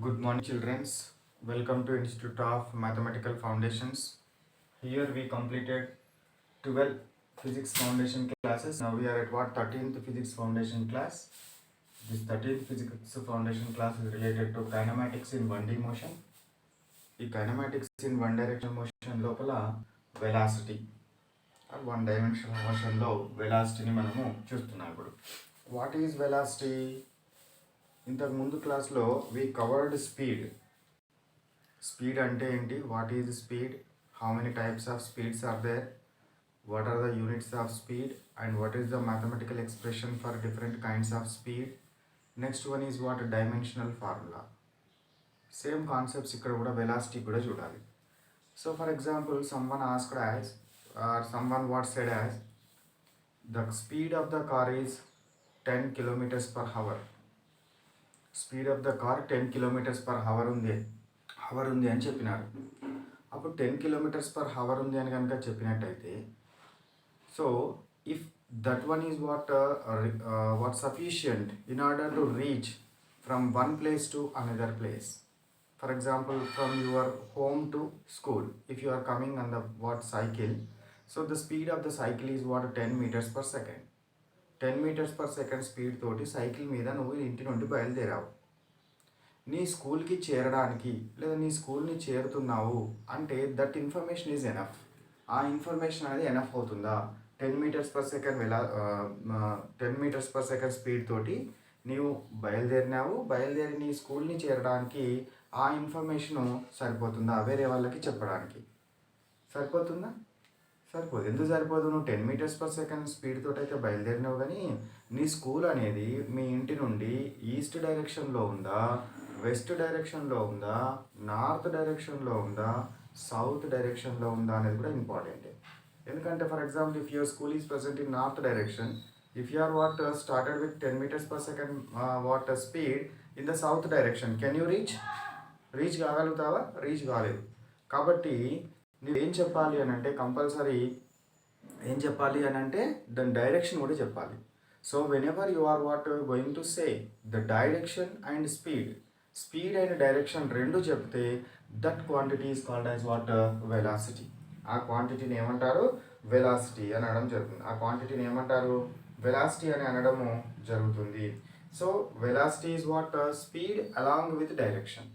Good morning, children. Welcome to Institute of Mathematical Foundations. Here we completed 12 physics foundation classes. Now we are at what 13th physics foundation class. This 13th physics foundation class is related to kinematics in 1D motion. ఈ kinematics in one direction motion లోపల velocity one dimensional మోషన్లో వెలాసిటీని మనము చూస్తున్నాం ఇప్పుడు. What is velocity? ఇంతకు ముందు క్లాస్లో వి కవర్డ్ స్పీడ్ అంటే ఏంటి, what is speed, how many types of speeds are there, what are the units of speed, and what is the mathematical expression for different kinds of speed. Next one is what dimensional formula. Same concepts ఇక్కడ కూడా velocity కూడా చూడాలి. So for example, someone asked as or someone what said as the speed of the car is 10 kilometers per hour. Speed of the car 10 kilometres per hour ఉంది అని చెప్పినారు. అప్పుడు 10 kilometres per hour ఉంది అని కనుక చెప్పినట్టయితే, so if that one is what sufficient in order to reach from one place to another place. For example, from your home to school, if you are coming on the cycle, so the speed of the cycle is 10 meters per second. 10 meters per second speed తోటి cycle మీద నువ్వు ఇంటి నుండి బయలుదేరావు. నీ స్కూల్కి చేరడానికి లేదా నీ స్కూల్ని చేరుతున్నావు అంటే దట్ ఇన్ఫర్మేషన్ ఈజ్ ఎనఫ్. ఆ ఇన్ఫర్మేషన్ అనేది ఎనఫ్ అవుతుందా? 10 meters per second 10 meters per second speed తోటి నీవు బయలుదేరి నీ స్కూల్ని చేరడానికి ఆ ఇన్ఫర్మేషను సరిపోతుందా వేరే వాళ్ళకి చెప్పడానికి? సరిపోతుందా? సరిపోదు. ఎందుకు సరిపోదు? నువ్వు 10 meters per second స్పీడ్ తోటి అయితే బయలుదేరినావు, కానీ నీ స్కూల్ అనేది మీ ఇంటి నుండి ఈస్ట్ డైరెక్షన్లో ఉందా, వెస్ట్ డైరెక్షన్లో ఉందా, నార్త్ డైరెక్షన్లో ఉందా, సౌత్ డైరెక్షన్లో ఉందా అనేది కూడా ఇంపార్టెంట్. ఎందుకంటే for example, if your school is present in north direction, if you are started with 10 meters per second speed in the south direction, can you reach కాగలుగుతావా? రీచ్ కాలేదు. కాబట్టి నువ్వేం చెప్పాలి అని అంటే, కంపల్సరీ ఏం చెప్పాలి అని అంటే దాని డైరెక్షన్ కూడా చెప్పాలి. So whenever you are going to say the direction and speed and direction రెండు చెప్తే that quantity is called as velocity. ఆ క్వాంటిటీని ఏమంటారు? వెలాసిటీ అని అనడం జరుగుతుంది. ఆ క్వాంటిటీని ఏమంటారు? వెలాసిటీ అని అనడము జరుగుతుంది. So velocity is speed along with direction.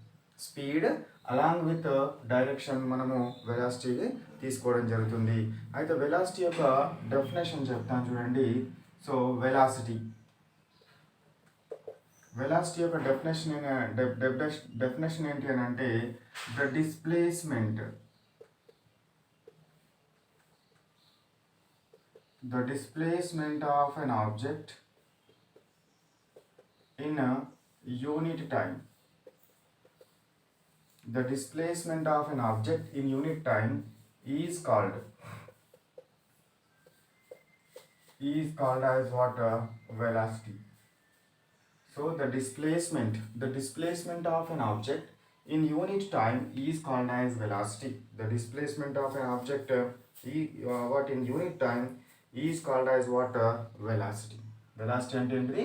Speed along with direction మనము వెలాసిటీ తీసుకోవడం జరుగుతుంది. అయితే వెలాసిటీ యొక్క డెఫినేషన్ చెప్తాను చూడండి. సో వెలాసిటీ యొక్క డెఫినేషన్ ఏంటి అని అంటే, the displacement of an object in unit time. The displacement of an object in unit time is called as velocity. So the displacement of an object in unit time is called as velocity. The displacement of an object in unit time is called as velocity. Velocity అంటే ఏంటిది?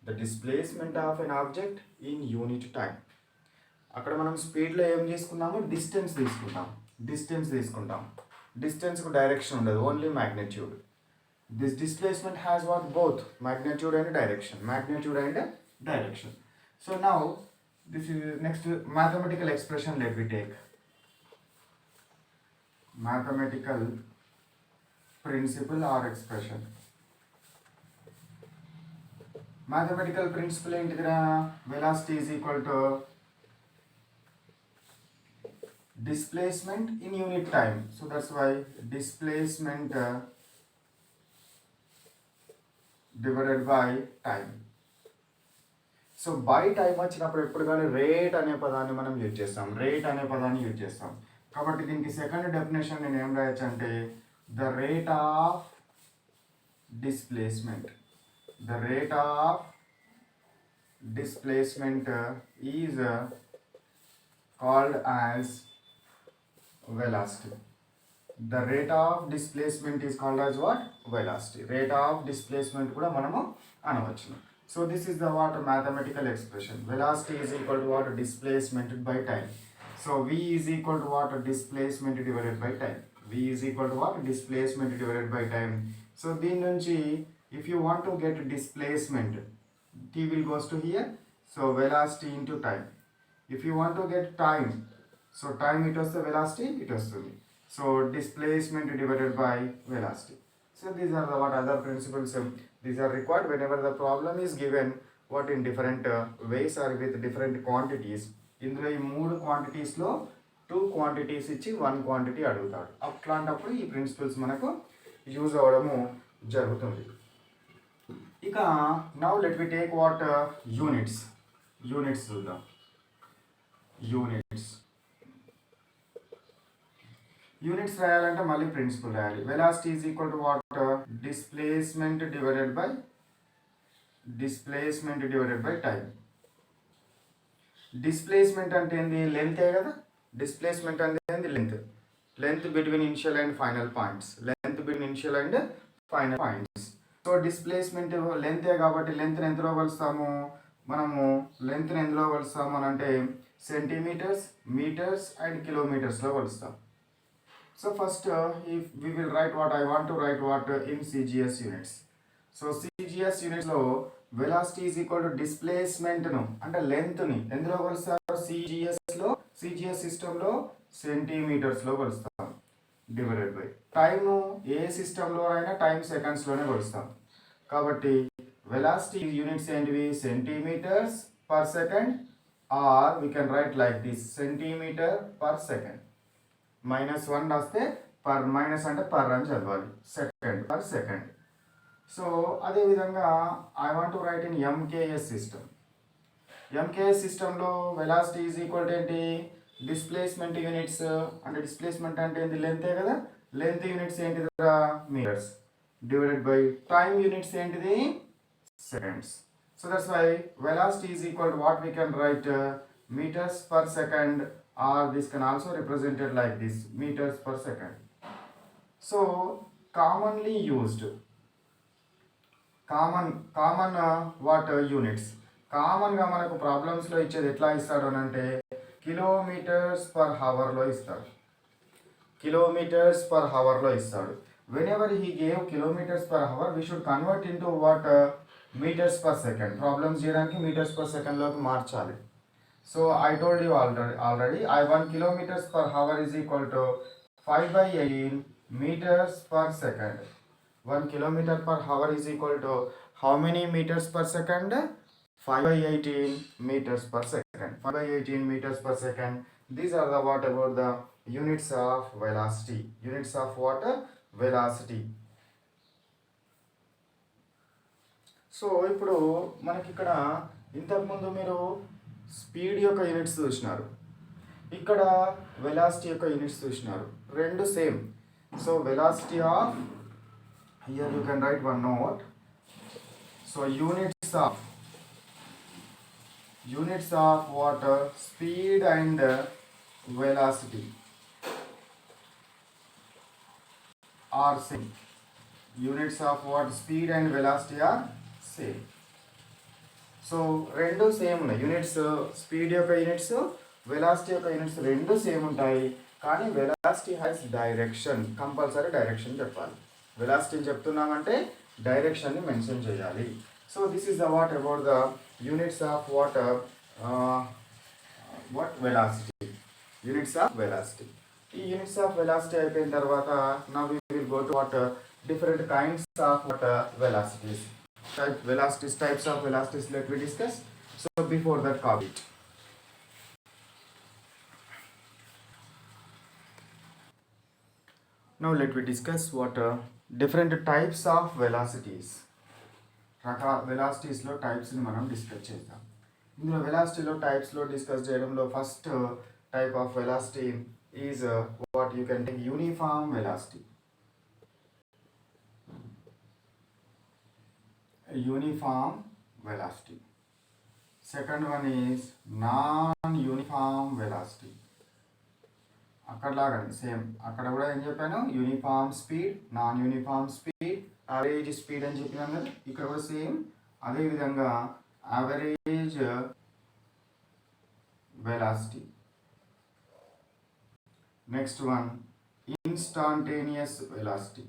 The displacement of an object in unit time. అక్కడ మనం స్పీడ్లో ఏం తీసుకున్నాము? Distance తీసుకుంటాం. డిస్టెన్స్కు direction ఉండదు, only magnitude. This displacement has both magnitude and direction. So now this is next mathematical expression. Let me take mathematical principle or expression. Mathematical principle ఏంటిదిరా? velocity is equal to displacement in unit time. So that's why displacement divided by time. So by time వచ్చినప్పుడు ఎప్పుడు కానీ rate అనే పదాన్ని మనం use చేస్తాం. కాబట్టి దీనికి సెకండ్ డెఫినేషన్ నేను ఏం రాయొచ్చు అంటే, the rate of displacement is called as velocity. The rate of displacement is called as what? Velocity. Rate of displacement కూడా మనము అనవచ్చు. So this is the what mathematical expression. Velocity is equal to what displacement by time. So V is equal to what displacement divided by time. V is equal to what displacement divided by time. So దీని నుంచి if you want to get displacement, T will goes to here. So velocity into time. If you want to get time, so time it was the velocity, it was to me. So displacement divided by velocity. So these are the what other principles. These are required whenever the problem is given what in different ways or with different quantities. ఇందులో ఈ మూడు క్వాంటిటీస్లో 2 quantities ఇచ్చి 1 quantity అడుగుతాడు. అట్లాంటప్పుడు ఈ principles మనకు use అవ్వడము జరుగుతుంది. ఇక now let we take what units చూద్దాం. యూనిట్స్ రాయాలంటే మళ్ళీ ప్రిన్సిపల్ రాయాలి. Velocity is equal to what displacement divided by time. Displacement అంటే ఏంది? లెంతే కదా. డిస్ప్లేస్మెంట్ అంటే ఏంది? Length between initial and final points. So displacement లెంతే కాబట్టి లెంత్ని ఎంతలో కొలుస్తాము మనము? లెంత్ని ఎందులో కొలుస్తాము అని అంటే సెంటీమీటర్స్, మీటర్స్ అండ్ కిలోమీటర్స్లో కొలుస్తాం. So first if we will write what I want to write what in CGS units. So CGS units లో velocity is equal to displacement ను అంటే లెంత్ ని ఎందులో కొలుస్తారు? CGS సిస్టమ్ లో సెంటీమీటర్స్ లో కొలుస్తాం డివైడెడ్ బై టైమ్ ను ఏ సిస్టమ్ లో అయినా టైం సెకండ్స్ లోనే కొలుస్తాం. కాబట్టి velocity యూనిట్స్ ఏంటివి? Centimetres per second or we can write like this centimetre per second. -1 రాస్తే పర్ మైనస్ అంటే పర్ అని చదవాలి, సెకండ్ పర్ సెకండ్. సో అదేవిధంగా I want to write in MKS సిస్టంలో వెలాసిటీ ఈజ్ ఈక్వల్ టు ఏంటి? Displacement units అంటే displacement అంటే ఏంటి? లెంతే కదా. లెంత్ యూనిట్స్ ఏంటిది? Metres divided by time units ఏంటిది? Seconds. So that's why velocity is equal to what we can write meters per second, or this can also represented like this, meters per second. So commonly used what units common గా మనకు problems లో ఇచ్చేది ఎట్లా ఇస్తాడు అని అంటే kilometres per hour లో ఇస్తాడు. whenever he gave kilometers per hour we should convert into what meters per second. Problems చేయడానికి meters per second లోకి మార్చాలి. So I told you already I 1 kilometers per hour is equal to 5/18 meters per second. 1 kilometer per hour is equal to how many meters per second? 5/18 meters per second. 5/18 meters per second. These are the what about the units of velocity. Units of what? Velocity. So ఇప్పుడు మనకి ఇక్కడ ఇంతకుముందు మీరు speed యొక్క units చూసినారు, ఇక్కడ velocity యొక్క units చూసినారు, రెండు same. So velocity of here you can write one note. So units of what? Speed and velocity are same. Units of what? Speed and velocity are same. So రెండు same ఉన్నాయి. Units speed యొక్క units, velocity యొక్క units రెండు same ఉంటాయి. కానీ velocity has direction, compulsory direction చెప్పాలి. Velocity చెప్తున్నామంటే డైరెక్షన్ని మెన్షన్ చేయాలి. So this is the what about the units of what velocity. Units of velocity. ఈ యూనిట్స్ ఆఫ్ వెలాసిటీ అయిపోయిన తర్వాత now we will go to what different kinds of what velocities. Types of velocities let we discuss. So before that, copy it. Now let we discuss what different types of velocities. velocities లో types ని మనం discuss చేద్దాం. ఇందులో velocity లో types లో discuss చేయడంలో first type of velocity is what you can take uniform velocity. Uniform velocity. Second one is non-uniform velocity. అక్కడ లాగానే సేమ్, అక్కడ కూడా ఏం చెప్పాను? Uniform speed, non uniform speed, average speed అని చెప్పినాం కదా. ఇక్కడ కూడా సేమ్ అదేవిధంగా average velocity. Next one instantaneous velocity.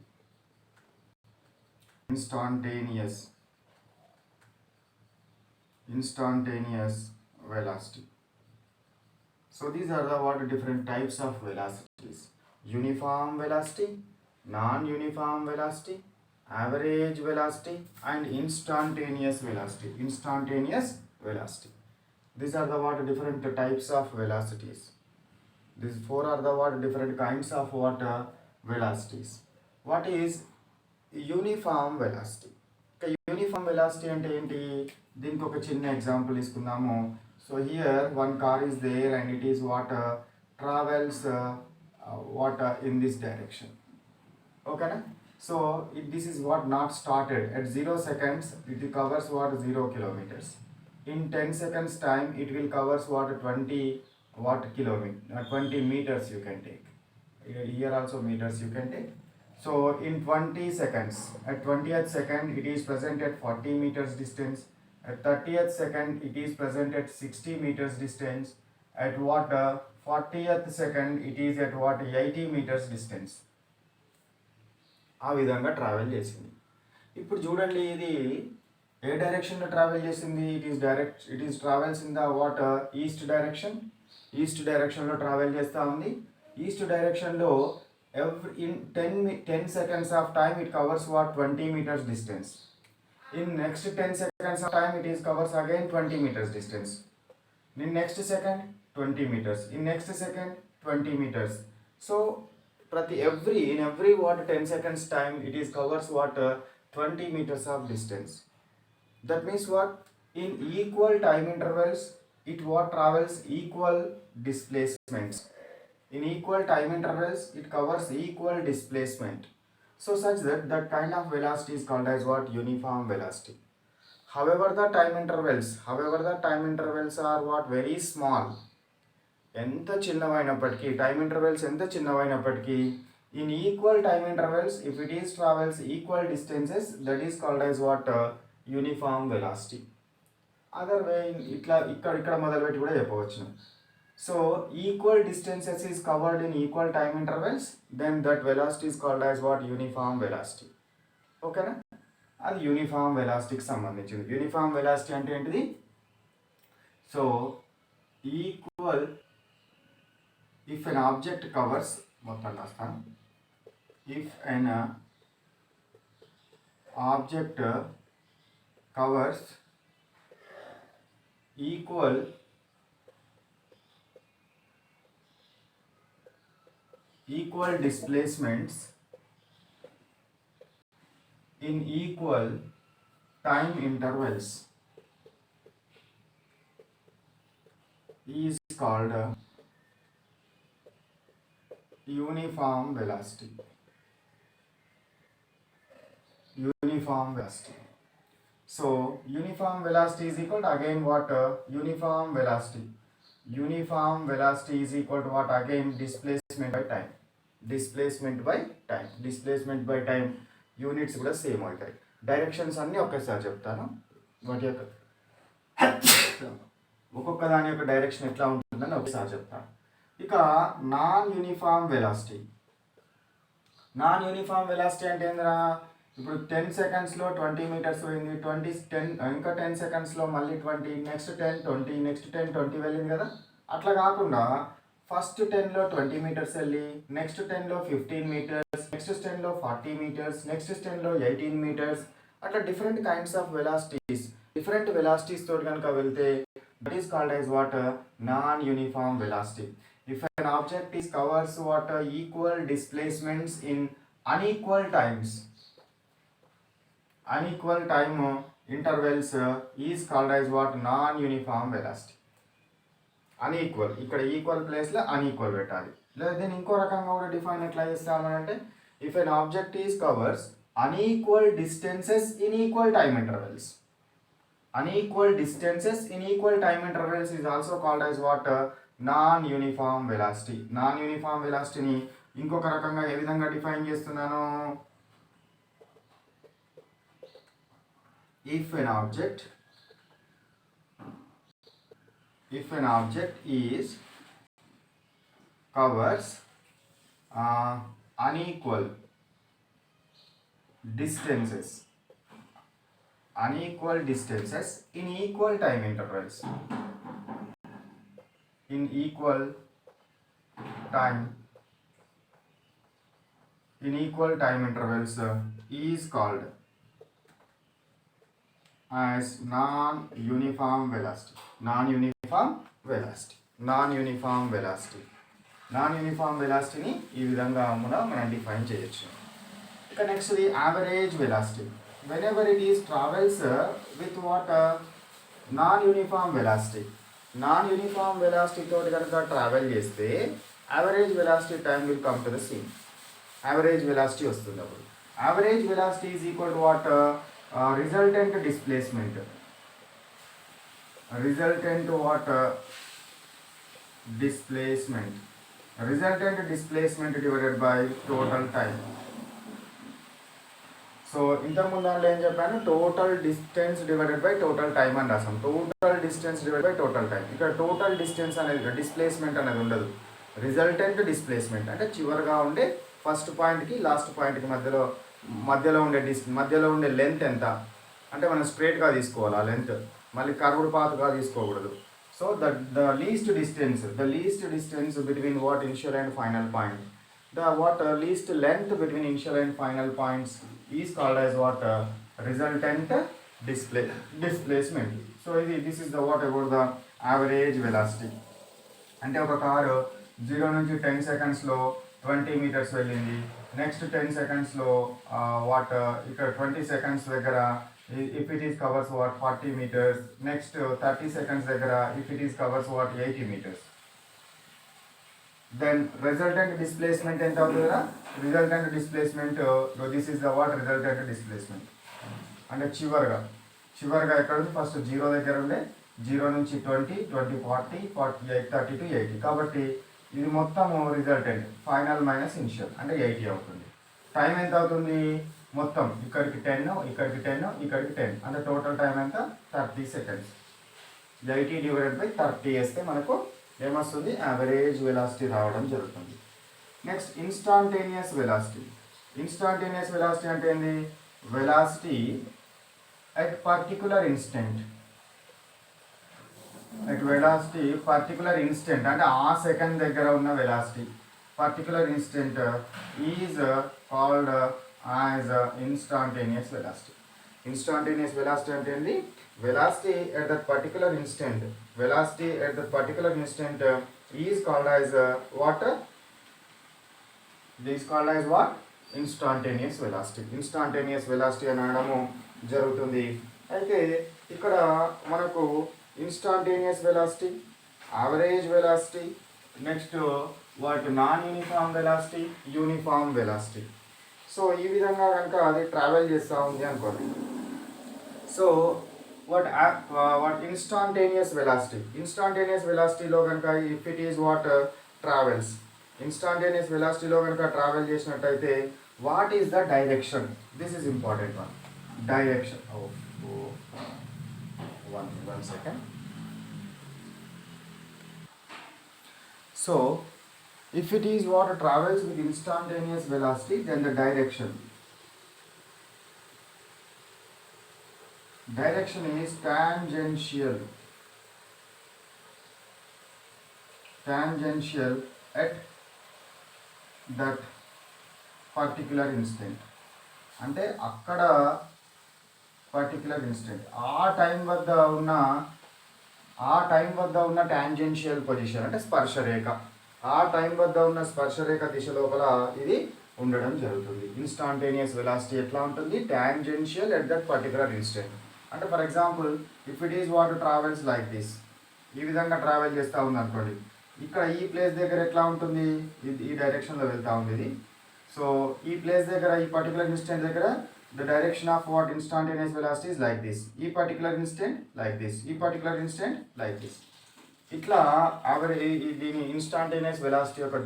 instantaneous velocity. So these are the what different types of velocities: uniform velocity, non-uniform velocity, average velocity, and instantaneous velocity. These are the what different types of velocities. These four are the what different kinds of what velocities. What is uniform velocity? Uniform velocity అంటే ఏంటి? దీనికి ఒక చిన్న example తీసుకుందాము. So here one car is there and it is what travels what in this direction. ఓకేనా? So this is what not started at 0 seconds. It covers what 0 kilometers. In 10 seconds time it will covers what 20 meters you can take. Here also meters you can take. So in 20 seconds, at 20th second it is present at 40 meters distance. At 30th second it is present at 60 meters distance. At what 40th second it is at what 80 meters distance. ఆ విధంగా travel చేసింది. ఇప్పుడు చూడండి, ఇది ఏ డైరెక్షన్లో travel చేసింది? It is travels in the what east డైరెక్షన్లో travel చేస్తూ ఉంది. ఈస్ట్ డైరెక్షన్లో in 10 seconds of time it covers what 20 meters distance. In next 10 seconds of time it is covers again 20 meters distance. In next second 20 meters. In next second 20 meters. So in every what 10 seconds time it is covers what 20 meters of distance. That means what, in equal time intervals it what travels equal displacements. In equal time intervals it covers equal displacement. So such that kind of velocity is called as what, uniform velocity. However the time intervals are what, very small. ఎంత చిన్నవైనప్పటికీ time intervals ఎంత చిన్నవైనప్పటికీ, in equal time intervals if it is travels equal distances, that is called as what, uniform velocity. Other way ఇక్కడ మొదలుపెట్టి కూడా చెప్పవచ్చు. So equal distances is covered in equal time intervals, then that velocity is called as what, uniform velocity. ఓకేనా? అది uniform వెలాసిటీకి సంబంధించింది. Uniform velocity అంటే ఏంటిది? So equal, if an object covers, if an object covers equal displacements in equal time intervals is called uniform velocity. So uniform velocity is equal to again what, uniform velocity is equal to what, again displacement by time. Units కూడా same అవుతాయి. Directions అన్నీ ఒకేసారి చెప్తాను. వాటి యొక్క ఒక్కొక్క దాని యొక్క డైరెక్షన్ ఎట్లా ఉంటుందని ఒకసారి చెప్తాను. ఇక నాన్ యూనిఫామ్ వెలాసిటీ అంటే ఏందిరా? ఇప్పుడు 10 సెకండ్స్లో 20 మీటర్స్ పోయింది, 10 ఇంకా 10 సెకండ్స్లో మళ్ళీ 20, నెక్స్ట్ 10 20, నెక్స్ట్ 10 20 వెళ్ళింది కదా. అట్లా కాకుండా ఫస్ట్ 10లో 20 మీటర్స్ వెళ్ళి, నెక్స్ట్ 10లో 15 మీటర్స్, నెక్స్ట్ 10లో 40 మీటర్స్, నెక్స్ట్ 10లో 18 మీటర్స్, అట్లా different kinds of velocities, different velocities తోటి కనుక వెళ్తే that is called as what, non uniform velocity. If an object is covers what, equal displacements in unequal time intervals is called as what, non-uniform velocity. Unequal, ఇక్కడ equal ప్లేస్లో unequal పెట్టాలి. లేదా దీన్ని ఇంకో రకంగా కూడా డిఫైన్ ఎట్లా చేస్తామనంటే, if an object is covers unequal distances in equal time intervals is also called as what, non uniform వెలాసిటీ. నాన్ యూనిఫామ్ వెలాసిటీని ఇంకొక రకంగా ఏ విధంగా డిఫైన్ చేస్తున్నాను? if an object is covers unequal distances in equal time intervals, is called as non-uniform velocity. Non uniform వెలాసిటీని ఈ విధంగా మనం డిఫైన్ చేయొచ్చు. ఇక next the average velocity. whenever it is travels with what non uniform velocity తోటి కనుక travel చేస్తే average velocity time will come to the scene. Average velocity వస్తుంది. అప్పుడు average velocity is equal to what resultant displacement divided by total time. So ఇంతకుముందు దాంట్లో ఏం చెప్పాను, total distance divided by total time అని రాసాం. Total distance divide by total time. ఇక్కడ total distance అనేది డిస్ప్లేస్మెంట్ అనేది ఉండదు. రిజల్టెంట్ డిస్ప్లేస్మెంట్ అంటే చివరిగా ఉండే ఫస్ట్ పాయింట్కి లాస్ట్ పాయింట్కి మధ్యలో ఉండే లెంత్ ఎంత అంటే మనం స్ట్రేట్గా తీసుకోవాలి ఆ లెంత్, మళ్ళీ కర్వ్డ్ పాత్గా తీసుకోకూడదు. So the least distance between what initial and final point, least length between initial and final points is called as what resultant displacement. So this is the what about the average velocity. అంటే ఒక car 0 నుంచి 10 సెకండ్స్లో 20 metres వెళ్ళింది. Next 10 సెకండ్స్లో ఇక్కడ 20 seconds దగ్గర if it is covers what 40 meters, next 30 seconds దగ్గర if it is covers what 80 meters, then resultant displacement ఎంత అవుతుంది కదా, resultant displacement this is the what resultant displacement. అంటే చివరగా ఎక్కడ ఉంది, ఫస్ట్ 0 దగ్గర ఉండే 0 నుంచి 20 40 48 30 to 80, కాబట్టి ఇది మొత్తం రిజల్టెంట్ ఫైనల్ మైనస్ ఇనిషియల్ అంటే 80 అవుతుంది. టైం ఎంత అవుతుంది, మొత్తం ఇక్కడికి 10 ఇక్కడికి 10 అంటే టోటల్ టైం ఎంత 30 సెకండ్స్. 80 డివైడెడ్ బై 30 వేస్తే మనకు ఏమొస్తుంది, యావరేజ్ వెలాసిటీ రావడం జరుగుతుంది. Next instantaneous velocity. అంటే ఏంది, వెలాసిటీ అట్ పర్టికులర్ ఇన్స్టెంట్ అంటే ఆ సెకండ్ దగ్గర ఉన్న velocity particular instant is called as instantaneous velocity. Instantaneous velocity అంటే ఏంటి, velocity at that particular instant is called as what instantaneous velocity అనడము జరుగుతుంది. అయితే ఇక్కడ మనకు instantaneous velocity, average velocity, next non uniform velocity, uniform velocity. So ఈ విధంగా కనుక అది ట్రావెల్ చేస్తూ ఉంది అనుకోండి. సో వాట్ ఇన్స్టాంటేనియస్ వెలాసిటీలో కనుక if it is travels, instantaneous వెలాసిటీలో కనుక ట్రావెల్ చేసినట్టయితే what is the direction, this is important one. Direction one second. So if it is travels with instantaneous velocity, then the direction is tangential at that particular instant. అంటే అక్కడ particular instant ఆ time వద్ద ఉన్న tangential position అంటే స్పర్శరేఖ, ఆ time వద్ద ఉన్న స్పర్శరేఖ దిశ లోపల ఇది ఉండడం జరుగుతుంది. ఇన్స్టాంటేనియస్ వెలాసిటీ ఎట్లా ఉంటుంది, tangential at that particular instant. అంటే for example if it is travels like this, ఈ విధంగా ట్రావెల్ చేస్తూ ఉంది అనుకోండి. ఇక్కడ ఈ ప్లేస్ దగ్గర ఎట్లా ఉంటుంది, ఈ డైరెక్షన్లో వెళ్తూ ఉంది ఇది. సో ఈ ప్లేస్ దగ్గర ఈ పర్టికులర్ ఇన్స్టెంట్ దగ్గర the direction of instantaneous velocity is like this, ఈ పర్టికులర్ ఇన్స్టెంట్ like this, ఈ పర్టికులర్ ఇన్స్టెంట్ like this. ఇట్లా దీని ఇన్స్టాంటేనియస్ వెలాసిటీ యొక్క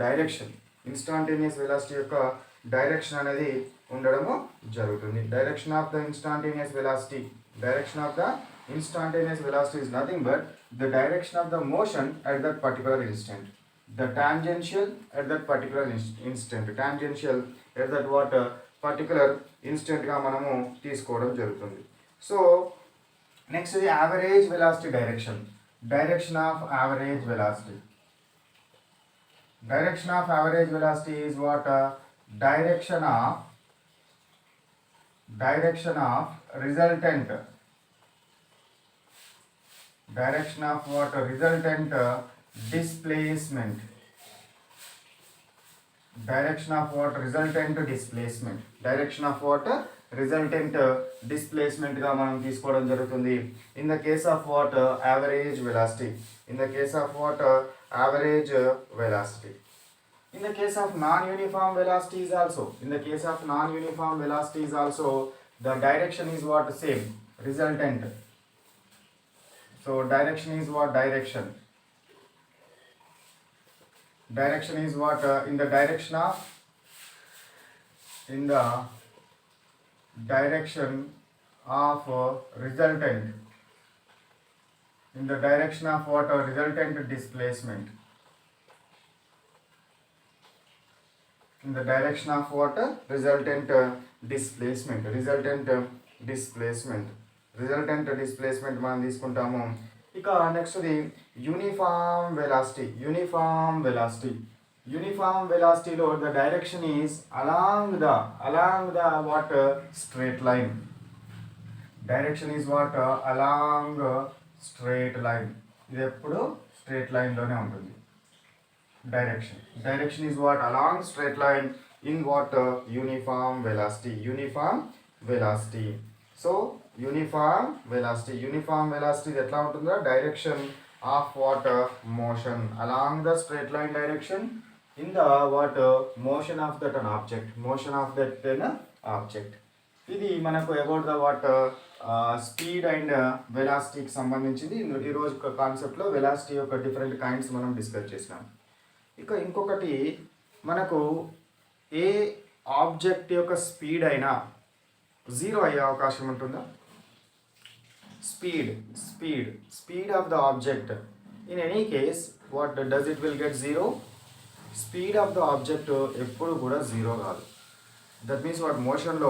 డైరెక్షన్ అనేది ఉండడము జరుగుతుంది. Direction of the instantaneous velocity Direction of the instantaneous velocity is nothing but the direction of the motion at that particular instant. The tangential at that particular instant. Tangential at that particular instant గా మనము తీసుకోవడం జరుగుతుంది. So next ఇది average velocity direction. Direction of average velocity. Direction of average velocity is what? Direction of resultant. Direction of what? Resultant displacement. Direction of what? Resultant displacement. Direction of what? Resultant displacement గా మనం తీసుకోవడం జరుగుతుంది. In the case of what? Average velocity. In the case of what? Average velocity. In the case of non-uniform velocity is also. In the case of non-uniform velocity is also the direction is what? Same. Resultant. So direction is what? Direction. Direction is what? In the direction of resultant. In the direction of what? Resultant displacement. In the direction of what? Resultant displacement. Resultant displacement. Resultant displacement మనం తీసుకుంటాము. ఇక నెక్స్ట్ది uniform velocity. Uniform velocity. Uniform velocity లో the direction is along the what? Straight line. Direction is what? Along straight line. ఇది ఎప్పుడు straight line లోనే ఉంటుంది. Direction is what? Along straight line in what? Uniform velocity. Uniform velocity. So uniform velocity ఎట్లా ఉంటుందో direction of what? Motion along the straight line direction in the what? Motion of that an object. ఇది మనకు about the what speed and వెలాసిటీకి సంబంధించింది. ఈరోజు కాన్సెప్ట్లో velocity యొక్క different kinds మనం డిస్కస్ చేసినాం. ఇక ఇంకొకటి మనకు ఏ ఆబ్జెక్ట్ యొక్క స్పీడ్ అయినా జీరో అయ్యే అవకాశం ఉంటుందా? Speed of the object in any case what does it will get zero? Speed of the object ఎప్పుడు కూడా జీరో కాదు. దట్ మీన్స్ వాట్ మోషన్లో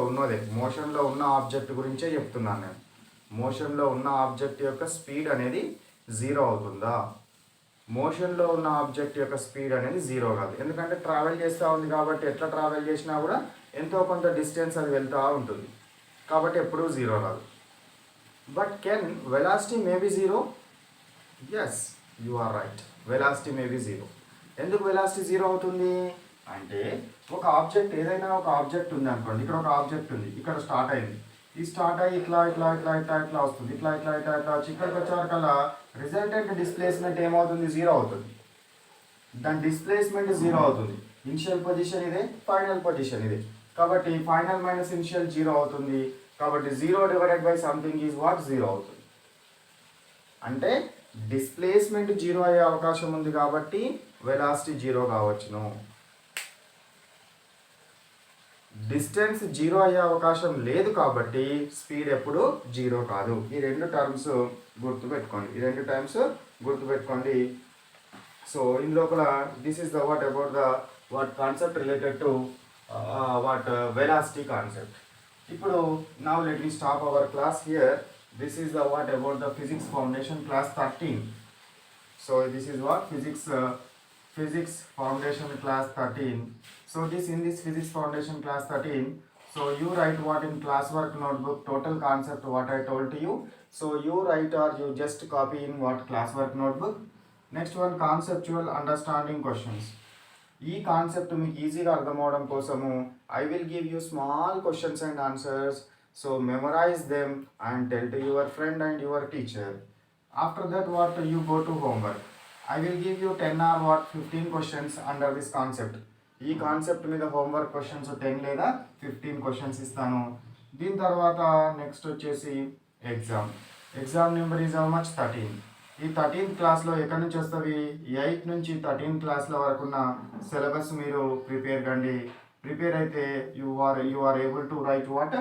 ఉన్న ఆబ్జెక్ట్ గురించే చెప్తున్నాను నేను. మోషన్లో ఉన్న ఆబ్జెక్ట్ యొక్క స్పీడ్ అనేది జీరో అవుతుందా? మోషన్లో ఉన్న ఆబ్జెక్ట్ యొక్క స్పీడ్ అనేది జీరో కాదు. ఎందుకంటే ట్రావెల్ చేస్తూ ఉంది కాబట్టి ఎట్లా ట్రావెల్ చేసినా కూడా ఎంతో కొంత డిస్టెన్స్ అది వెళ్తూ ఉంటుంది కాబట్టి ఎప్పుడూ జీరో రాదు. But can velocity may be zero? Yes, you are right. Velocity may be zero. ఎందుకు వెలాసిటీ జీరో అవుతుంది అంటే ఒక ఆబ్జెక్ట్ ఏదైనా ఒక ఆబ్జెక్ట్ ఉంది అనుకోండి. ఇక్కడ ఒక ఆబ్జెక్ట్ ఉంది, ఇక్కడ స్టార్ట్ అయింది. ఈ స్టార్ట్ అయ్యి ఇట్లా వస్తుంది. ఇట్లా వచ్చి ఇక్కడికి వచ్చేవరకల్లా రిజల్టెంట్ డిస్ప్లేస్మెంట్ ఏమవుతుంది? జీరో అవుతుంది. దాని డిస్ప్లేస్మెంట్ జీరో అవుతుంది. ఇనిషియల్ పొజిషన్ ఇదే, ఫైనల్ పొజిషన్ ఇదే. కాబట్టి ఫైనల్ మైనస్ ఇనిషియల్ జీరో అవుతుంది. కాబట్టి zero divided by something is what? Zero అవుతుంది. అంటే డిస్ప్లేస్మెంట్ జీరో అయ్యే అవకాశం ఉంది కాబట్టి వెలాసిటీ జీరో కావచ్చును. డిస్టెన్స్ జీరో అయ్యే అవకాశం లేదు కాబట్టి స్పీడ్ ఎప్పుడు జీరో కాదు. ఈ రెండు టర్మ్స్ గుర్తుపెట్టుకోండి. సో ఇన్ లోపల this is the what about the what concept related to what velocity concept. ఇప్పుడు now let me stop our class here. This is the what about the physics foundation class 13. So this is what physics foundation class 13. So in this physics foundation class 13, so you write what in classwork notebook total concept what I told to you. So you write or you just copy in what classwork notebook. Next one, conceptual understanding questions. ఈ concept మీకు ఈజీగా అర్థం అవడం కోసము I will give you small questions and answers. So memorise them and tell to your friend and your teacher. After that what you go to homework. I will give you 10 or what 15 questions under this concept. ఈ concept మీద homework questions 10 లేదా 15 questions ఇస్తాను. దీని తర్వాత next వచ్చేసి exam number is how much? 13. ఈ 13th క్లాస్లో ఎక్కడి నుంచి వస్తుంది? 8 నుంచి 13th క్లాస్ల వరకు ఉన్న సిలబస్ మీరు ప్రిపేర్ కండి. ప్రిపేర్ అయితే you are able to write what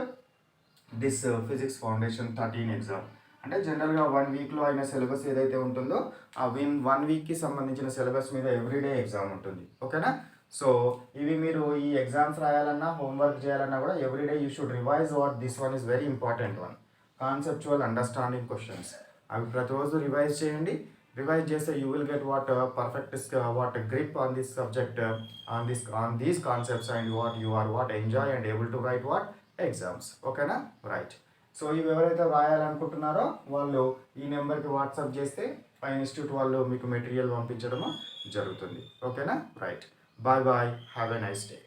this physics foundation 13 exam. అంటే జనరల్గా 1 వీక్లో అయిన సిలబస్ ఏదైతే ఉంటుందో ఆ 1 వీక్కి సంబంధించిన సిలబస్ మీద ఎవ్రీడే ఎగ్జామ్ ఉంటుంది. ఓకేనా? సో ఇవి మీరు ఈ ఎగ్జామ్స్ రాయాలన్నా హోంవర్క్ చేయాలన్నా కూడా everyday you should revise what this one is very important one, conceptual understanding questions. అవి ప్రతిరోజు రివైజ్ చేయండి. రివైజ్ చేస్తే you will get what perfect what grip on this subject, on these concepts and what you are what enjoy and able to write what exams. ఓకేనా? Right. So ఇవి ఎవరైతే రాయాలనుకుంటున్నారో వాళ్ళు ఈ నెంబర్కి వాట్సాప్ చేస్తే పై ఇన్స్టిట్యూట్ వాళ్ళు మీకు మెటీరియల్ పంపించడము జరుగుతుంది. ఓకేనా? Right. Bye bye. Have a nice day.